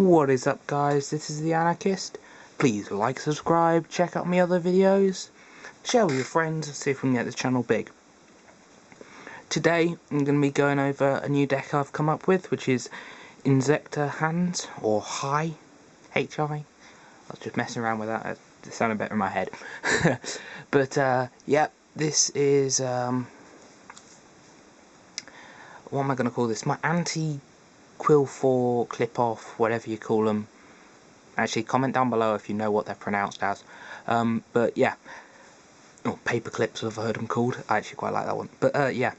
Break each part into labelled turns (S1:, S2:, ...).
S1: What is up, guys? This is the Anarchist. Please like, subscribe, check out my other videos, share with your friends, see if we can get this channel big. Today I'm going to be going over a new deck I've come up with, which is Inzektor Hands, or High, H-I. I was just messing around with that, it sounded better in my head. But yeah, this is, what am I going to call this? My anti-qliphort, clip-off, whatever you call them. Actually, comment down below if you know what they're pronounced as. But yeah, or paper clips I've heard them called. I actually quite like that one. But yeah,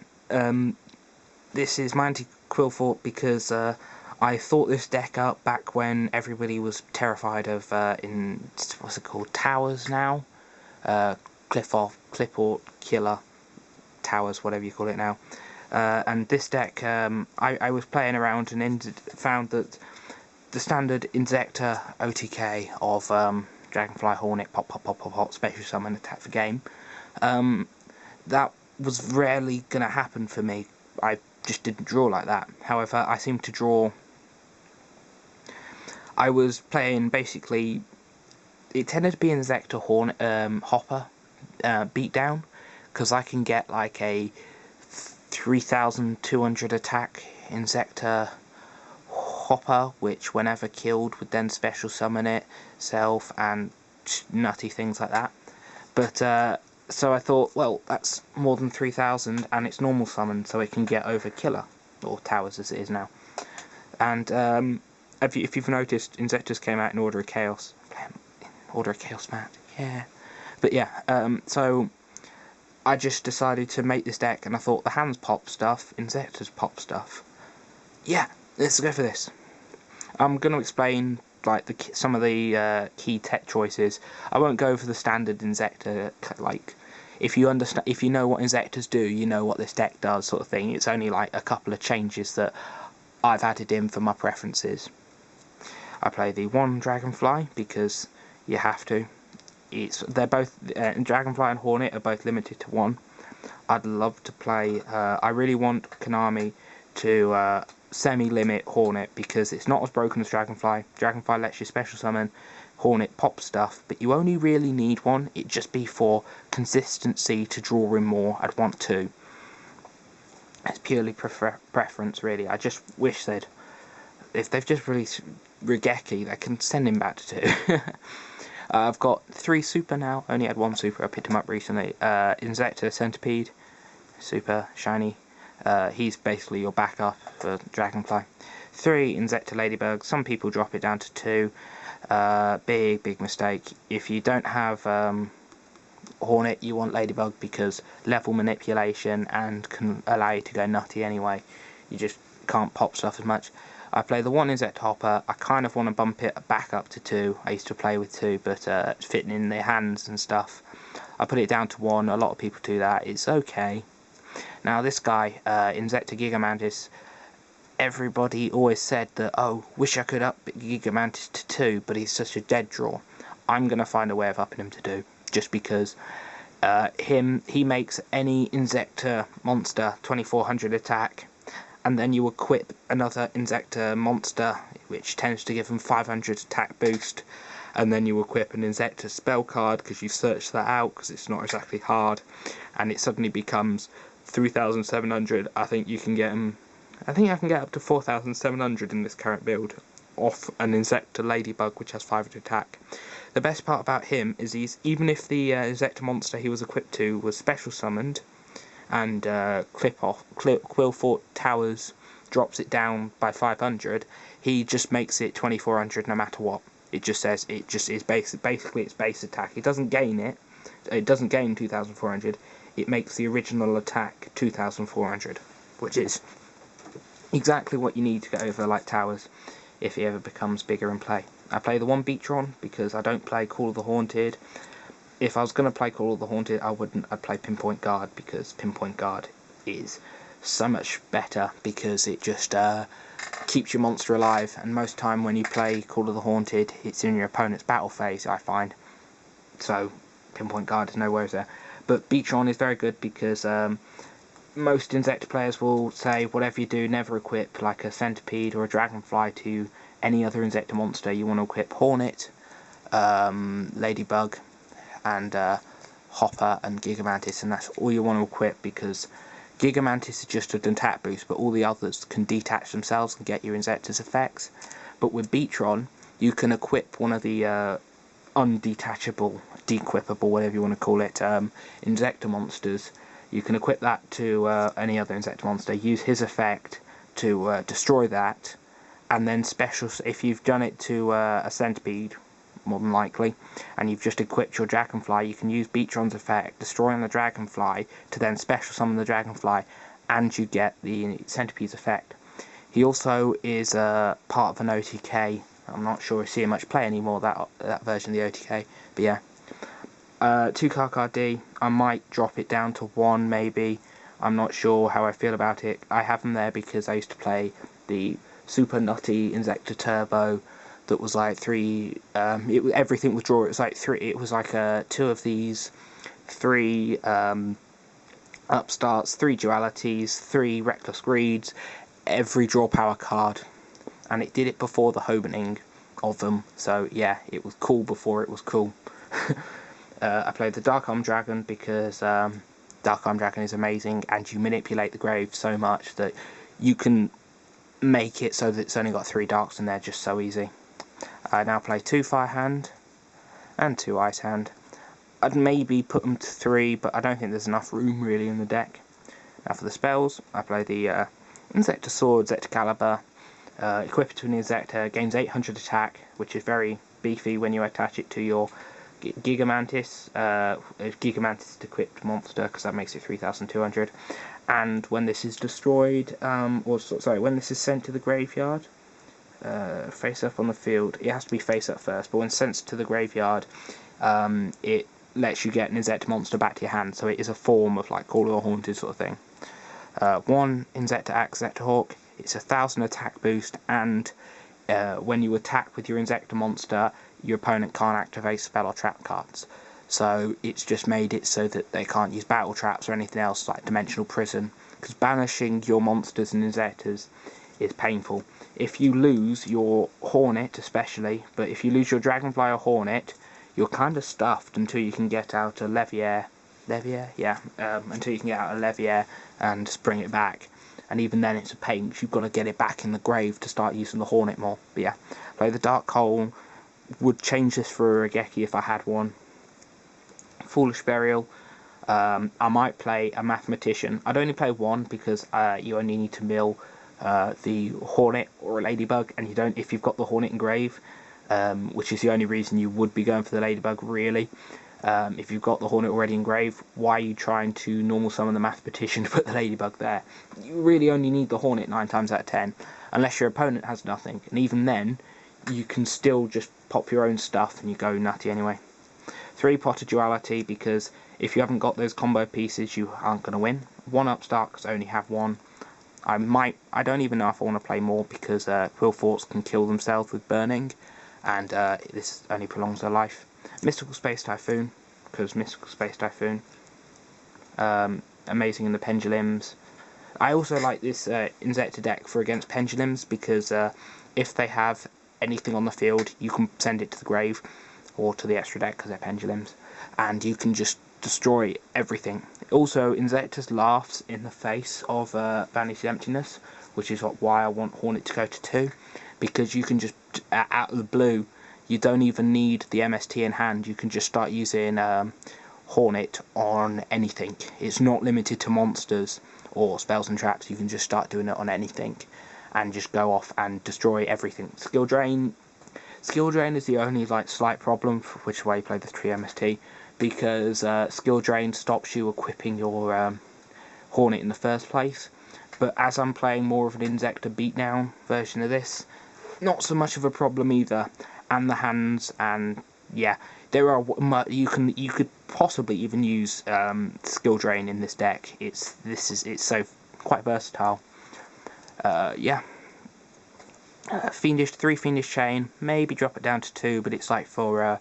S1: this is my anti-qliphort because I thought this deck up back when everybody was terrified of what's it called, towers now, qliphort, killer, towers, whatever you call it now. And this deck, I was playing around and found that the standard inzektor OTK of Dragonfly, Hornet, pop, special summon, attack for game, that was rarely going to happen for me. I just didn't draw like that. However, I seemed to draw... I was playing basically... It tended to be Inzektor Hornet, Hopper beatdown, because I can get like a 3,200 attack Inzektor Hopper, which whenever killed would then special summon itself and nutty things like that. But so I thought, well, that's more than 3,000 and it's normal summon, so it can get over killer, or towers as it is now. And if you've noticed, Inzektors came out in Order of Chaos. Order of Chaos Matt, yeah. But yeah, so I just decided to make this deck, and I thought the hands pop stuff, Inzektors pop stuff. Yeah, let's go for this. I'm going to explain like some of the key tech choices. I won't go over the standard Inzektor, like if you know what Inzektors do, you know what this deck does, sort of thing. It's only like a couple of changes that I've added in for my preferences. I play the one Dragonfly because you have to. They're both Dragonfly and Hornet are both limited to one. I'd love to play. I really want Konami to semi-limit Hornet because it's not as broken as Dragonfly. Dragonfly lets you special summon, Hornet pop stuff, but you only really need one. It'd just be for consistency to draw in more. I'd want two. It's purely preference, really. I just wish they'd, if they've just released Rigeki, they can send him back to two. I've got 3 super now. Only had 1 super. I picked him up recently. Inzektor Centipede, super shiny. He's basically your backup for Dragonfly. 3 Inzektor Ladybug. Some people drop it down to 2. Big mistake. If you don't have Hornet, you want Ladybug because level manipulation and can allow you to go nutty anyway. You just can't pop stuff as much. I play the 1 Inzektor Hopper. I kind of want to bump it back up to 2. I used to play with 2, but fitting in their hands and stuff. I put it down to 1. A lot of people do that. It's okay. Now this guy, Inzektor Gigamantis, everybody always said that, oh, wish I could up Gigamantis to 2, but he's such a dead draw. I'm going to find a way of upping him to 2, just because he makes any Inzektor monster 2400 attack, and then you equip another Inzektor monster, which tends to give them 500 attack boost, and then you equip an Inzektor spell card, because you've searched that out, because it's not exactly hard, and it suddenly becomes 3,700. I think you can get them. I think I can get up to 4,700 in this current build off an Inzektor Ladybug, which has 500 attack. The best part about him is even if the Inzektor monster he was equipped to was special summoned, and qliphort towers drops it down by 500, he just makes it 2,400 no matter what. It just says it just is basically its base attack. It doesn't gain it. It doesn't gain 2,400. It makes the original attack 2,400, which is exactly what you need to get over like towers if he ever becomes bigger in play. I play the 1 Beatron because I don't play Call of the Haunted. If I was going to play Call of the Haunted, I'd play Pinpoint Guard, because Pinpoint Guard is so much better because it just keeps your monster alive, and most time when you play Call of the Haunted, it's in your opponent's battle phase, I find. So Pinpoint Guard is no worries there. But Beatron is very good because most Inzektor players will say whatever you do, never equip like a Centipede or a Dragonfly to any other inzektor monster, you want to equip Hornet, Ladybug, and Hopper and Gigamantis, and that's all you want to equip, because Gigamantis is just an attack boost, but all the others can detach themselves and get your inzektors effects. But with Beatron, you can equip one of the undetachable, dequippable, whatever you want to call it, inzektor monsters. You can equip that to any other inzektor monster, use his effect to destroy that, and then special, if you've done it to a centipede, more than likely, and you've just equipped your dragonfly, you can use Beatron's effect, destroying the dragonfly, to then special summon the dragonfly, and you get the centipede's effect. He also is part of an OTK. I'm not sure I see much play anymore, that version of the OTK, but yeah. 2 card D, I might drop it down to 1 maybe. I'm not sure how I feel about it. I have them there because I used to play the super nutty Inzektor Turbo that was like 3, everything was draw, it was like 3, it was like 2 of these, 3 upstarts, 3 dualities, 3 reckless greeds, every draw power card, and it did it before the opening of them, so yeah, it was cool before it was cool. I played the Dark Arm Dragon because Dark Arm Dragon is amazing, and you manipulate the grave so much that you can make it so that it's only got 3 darks in there just so easy. I now play 2 Fire Hand and 2 Ice Hand. I'd maybe put them to 3, but I don't think there's enough room really in the deck. Now for the spells, I play the Inzektor Sword, Inzektor Caliber, equip it to an Inzektor, gains 800 attack, which is very beefy when you attach it to your Gigamantis. Gigamantis is equipped monster, because that makes it 3,200. And when this is destroyed, when this is sent to the graveyard, face up on the field, it has to be face up first, but when sent to the graveyard, it lets you get an Inzektor monster back to your hand, so it is a form of like Call of the Haunted sort of thing. 1 Inzektor Axe, Inzektor Hawk, it's 1,000 attack boost, and when you attack with your Inzektor monster, your opponent can't activate spell or trap cards. So it's just made it so that they can't use battle traps or anything else like Dimensional Prison, because banishing your monsters and Inzektors is painful. If you lose your Hornet especially, but if you lose your Dragonfly or Hornet, you're kind of stuffed until you can get out a Leviair, until you can get out a Leviair and bring it back. And even then it's a pain, because you've got to get it back in the grave to start using the Hornet more. But yeah, play the Dark Hole, would change this for a Regeki if I had one. Foolish Burial, I might play a Mathematician. I'd only play 1 because you only need to mill the Hornet or a Ladybug, and you don't if you've got the Hornet engrave, which is the only reason you would be going for the Ladybug really. If you've got the Hornet already engraved, why are you trying to normal summon the Mathematician to put the Ladybug there? You really only need the Hornet 9 times out of 10, unless your opponent has nothing, and even then, you can still just pop your own stuff and you go nutty anyway. 3 Potter Duality, because if you haven't got those combo pieces, you aren't going to win. 1 Upstart, because I only have 1. I don't even know if I want to play more, because qliphorts can kill themselves with burning, and this only prolongs their life. Mystical Space Typhoon, because Mystical Space Typhoon, amazing in the pendulums. I also like this Inzektor deck for against pendulums, because if they have anything on the field, you can send it to the grave, or to the extra deck, because they're pendulums, and you can just destroy everything. Also, Inzektors laughs in the face of Vanity's Emptiness, which is why I want Hornet to go to 2, because you can just, out of the blue, you don't even need the MST in hand, you can just start using Hornet on anything. It's not limited to monsters or spells and traps, you can just start doing it on anything, and just go off and destroy everything. Skill Drain is the only like slight problem, which is why you play the 3 MST, because Skill Drain stops you equipping your Hornet in the first place. But as I'm playing more of an Inzektor beatdown version of this, not so much of a problem either. And the hands, and yeah, there are you could possibly even use Skill Drain in this deck. It's so quite versatile. Yeah. 3 Fiendish Chain, maybe drop it down to 2, but it's like for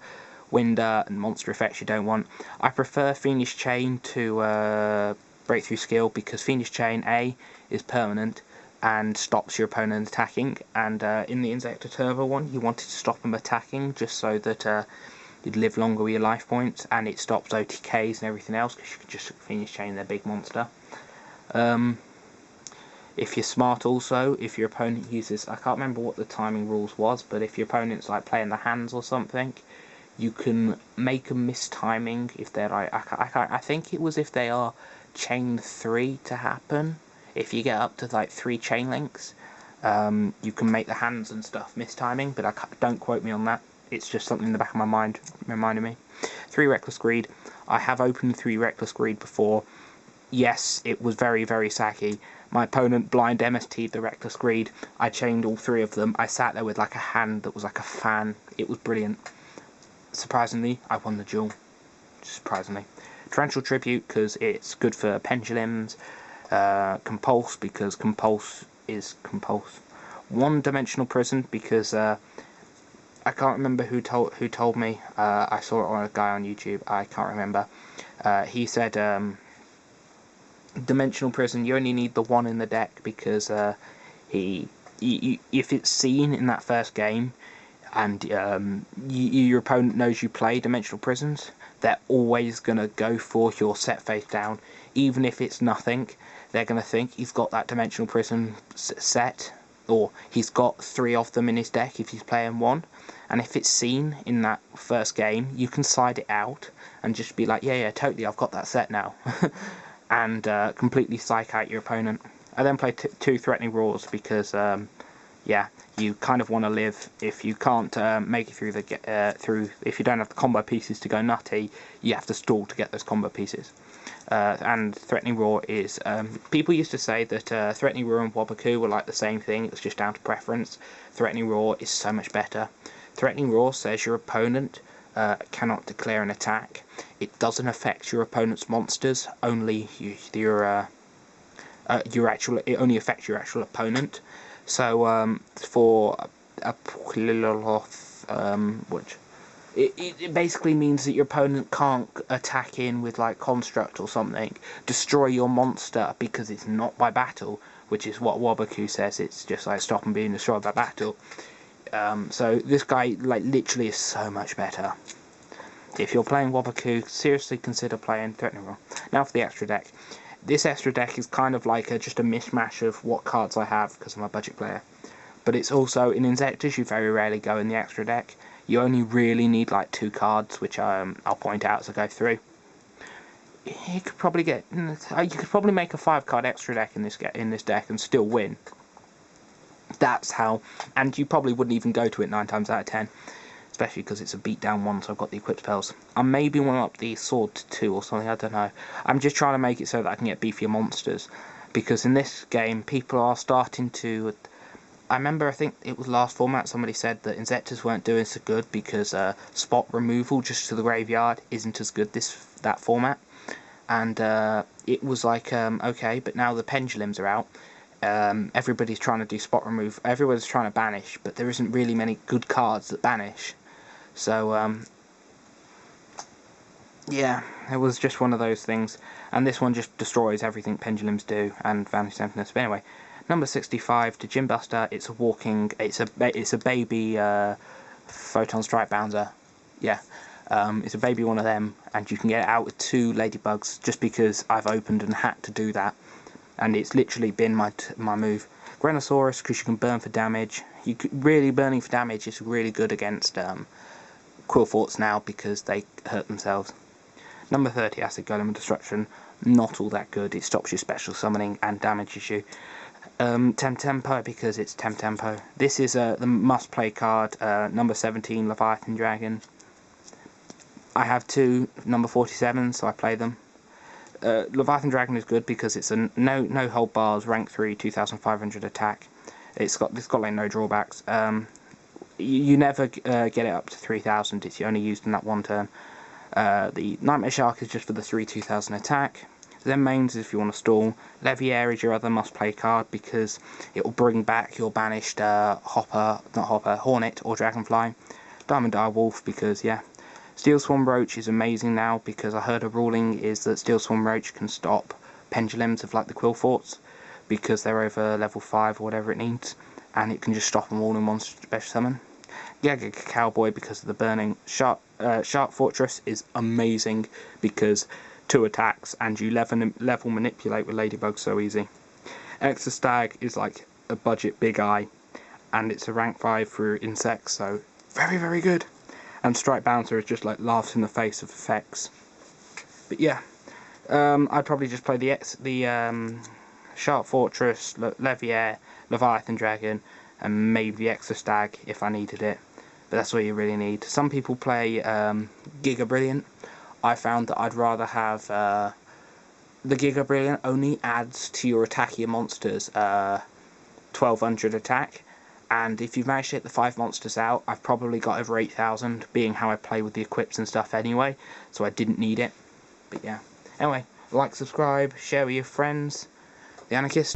S1: Winder and monster effects you don't want. I prefer Fiendish Chain to Breakthrough Skill, because Fiendish Chain, A, is permanent, and stops your opponent attacking. And in the Inzektor Turbo one, you wanted to stop them attacking just so that you'd live longer with your life points, and it stops OTKs and everything else because you can just finish chain their big monster. If you're smart also, if your opponent uses, I can't remember what the timing rules was, but if your opponent's like playing the hands or something, you can make a mistiming if they're like, I think it was if they are chain 3 to happen. If you get up to like 3 chain links, you can make the hands and stuff mistiming, but don't quote me on that. It's just something in the back of my mind reminded me. 3 Reckless Greed. I have opened 3 Reckless Greed before. Yes, it was very, very sacky. My opponent blind MST'd the Reckless Greed. I chained all 3 of them. I sat there with like a hand that was like a fan. It was brilliant. Surprisingly, I won the duel. Surprisingly. Torrential Tribute, because it's good for pendulums. Compulse, because compulse is compulse. One-dimensional prison, because I can't remember who told me. I saw it on a guy on YouTube. I can't remember. He said dimensional prison, you only need the 1 in the deck because if it's seen in that first game and your opponent knows you play dimensional prisons, they're always going to go for your set face down. Even if it's nothing, they're going to think he's got that dimensional prison set, or he's got 3 of them in his deck if he's playing 1. And if it's seen in that first game, you can side it out and just be like, yeah, totally, I've got that set now. And completely psych out your opponent. I then play 2 Threatening Roars because, yeah, you kind of want to live. If you can't make it through if you don't have the combo pieces to go nutty, you have to stall to get those combo pieces. And Threatening Roar is, people used to say that Threatening Roar and Wabaku were like the same thing, it was just down to preference. Threatening Roar is so much better. Threatening Roar says your opponent cannot declare an attack. It doesn't affect your opponent's monsters, only it only affects your actual opponent. So for a which it basically means that your opponent can't attack in with like construct or something, destroy your monster because it's not by battle, which is what Wabaku says. It's just like stop them being destroyed by battle. So this guy like literally is so much better. If you're playing Wabaku, seriously consider playing Threatening Roar. Now for the extra deck. This extra deck is kind of like just a mishmash of what cards I have because I'm a budget player. But it's also, in Inzektors, you very rarely go in the extra deck. You only really need like 2 cards, which I'll point out as I go through. You could probably make a 5-card extra deck in this deck and still win. That's how, and you probably wouldn't even go to it 9 times out of 10. Especially because it's a beatdown one, so I've got the equipped spells. I maybe want to up the sword to 2 or something, I don't know. I'm just trying to make it so that I can get beefier monsters. Because in this game, people are starting to... I remember, I think it was last format, somebody said that Inzektors weren't doing so good because spot removal just to the graveyard isn't as good that format. And it was like, okay, but now the pendulums are out. Everybody's trying to do spot remove. Everyone's trying to banish, but there isn't really many good cards that banish. So, yeah, it was just one of those things. And this one just destroys everything pendulums do and vanish emptiness. But anyway, number 65 to Gym Buster. It's a walking. It's a baby photon strike bouncer. Yeah, it's a baby one of them, and you can get it out with 2 ladybugs just because I've opened and had to do that. And it's literally been my move. Grenosaurus, because you can burn for damage. Really burning for damage is really good against qliphorts now because they hurt themselves. Number 30, Acid Golem and Destruction. Not all that good. It stops you special summoning and damages you. Tempo, because it's Tempo. This is the must-play card. Number 17, Leviathan Dragon. I have 2 number 47s, so I play them. Leviathan Dragon is good because it's a no hold bars, rank 3, 2500 attack. It's got like no drawbacks. You never get it up to 3000. It's only used in that one turn. The Nightmare Shark is just for the 2000 attack. Then mains if you want to stall. Leviair is your other must-play card because it will bring back your banished Hornet or Dragonfly. Diamond Eye Wolf because yeah. Steel Swarm Roach is amazing now because I heard a ruling is that Steel Swarm Roach can stop pendulums of like the qliphorts, because they're over level 5 or whatever it needs, and it can just stop them all in one special summon. Yugioh Cowboy, because of the burning shark fortress, is amazing because 2 attacks and you level manipulate with Ladybug so easy. Extra Stag is like a budget big eye, and it's a rank 5 through insects, so very, very good. And Strike Bouncer is just like laughs in the face of effects. But yeah, I'd probably just play the Shark Fortress, Leviair, Leviathan Dragon, and maybe the Extra Stag if I needed it. But that's what you really need. Some people play Giga Brilliant. I found that I'd rather have the Giga Brilliant only adds to your attackier monsters 1200 attack, and if you've managed to hit the 5 monsters out, I've probably got over 8000, being how I play with the equips and stuff anyway, so I didn't need it. But yeah, anyway, like, subscribe, share with your friends. The Anarchist.